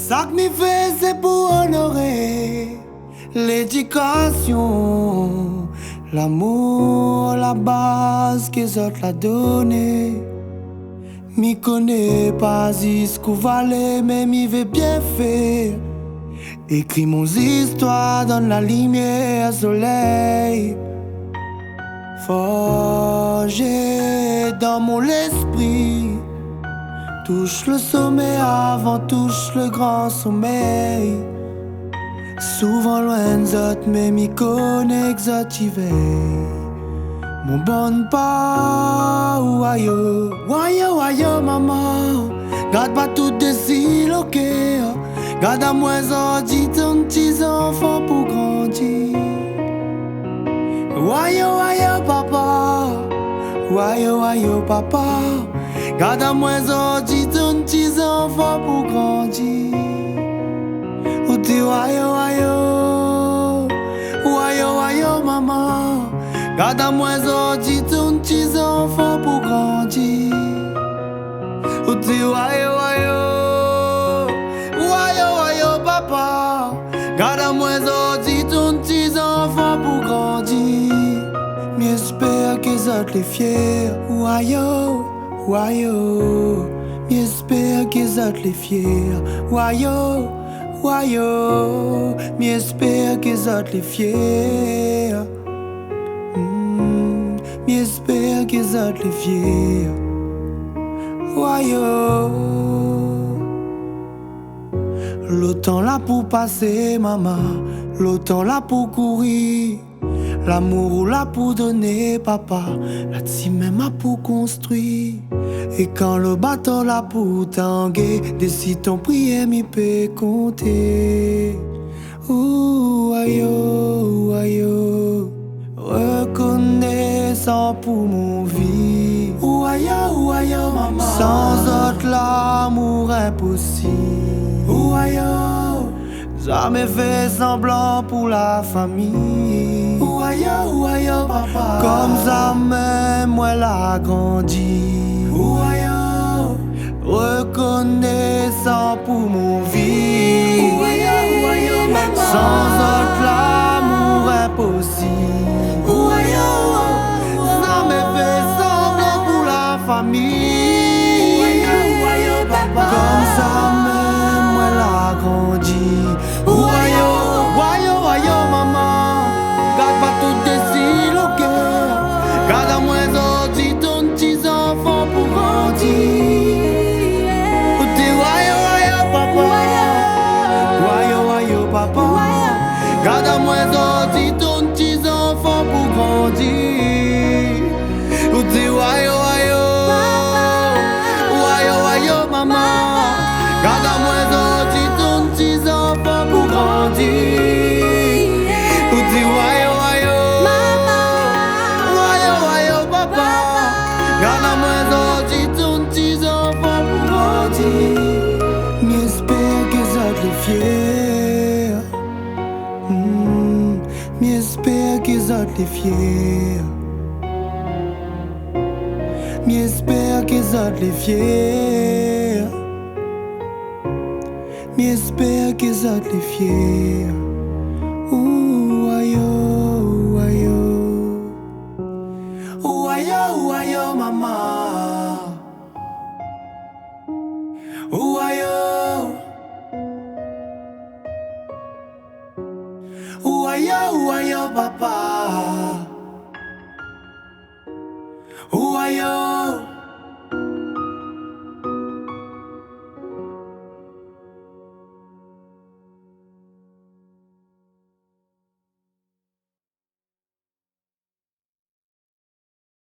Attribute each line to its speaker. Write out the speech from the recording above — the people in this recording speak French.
Speaker 1: Ça que m'y fait c'est pour honorer l'éducation, l'amour, la base qu'ils autres la donné. M'y connais pas jusqu'où valer, mais m'y vais bien faire. Écris mon histoire, donne la lumière, soleil. Forgé dans mon esprit. Touche le sommet avant, touche le grand sommeil. Souvent loin d'autres, mais m'y connais exotivé. Mon bon pas, Wayo, Wayo, Wayo, maman. Garde pas tout désiloqué. Garde à moi, dit ton petit enfant pour grandir. Wayo, Wayo, papa. Wayo, Wayo, papa. Garde à moi, dit ton petit enfant pour grandir. Ou t'es Wayo, Wayo. Wayo, Wayo, maman. Garde à moi, dit ton petit enfant pour grandir. Ou t'es Wayo, Wayo. Wayo, Wayo, papa. Garde à moi, dit ton petit enfant pour grandir. J'espère qu'ils autres les fiers. Wayo, Wayo. J'espère qu'ils autres les fiers. Wayo, Wayo. J'espère qu'ils autres les fiers. J'espère qu'ils autres les fiers. Wayo. L'autant là pour passer, maman. L'autant là pour courir. L'amour ou là pour donner, papa. La team même a pour construire. Et quand le bateau là pour tanguer, décide ton prière, m'y peut compter. Ouh, ayo, ayo. Reconnaissant pour mon vie. Ouh, ayo, maman. Sans autre l'amour impossible. Ouh, ayo. Jamais fait semblant pour la famille. Wayo, papa. Comme ça même, moi l'a grandi. Wayo, reconnaissant pour mon vie. Wayo, maman. Sans autre l'amour impossible. Wayo, jamais fait semblant pour la famille. Wayo, papa. Comme ça même, moi l'a grandi. Wayo, wayo, maman. Garde pas tout désiloqué. Garde à moi, dit ton petit enfant pour grandir. Ou t'es wayo, wayo, papa. Wayo, wayo, papa. Garde à moi, dit ton petit enfant pour grandir. Ou t'es wayo, wayo. Wayo, wayo, maman. Garde à moi, dit ton petit enfant pour grandir. Ou t'es wayo. J'espère qu'ils autres les fiers. J'espère qu'ils autres les fiers. J'espère qu'ils autres les fiers. J'espère qu'ils autres les fiers. Ouh, ayo, ayo. Ouh, ayo, maman. Wayo, wayo, wayo, papa.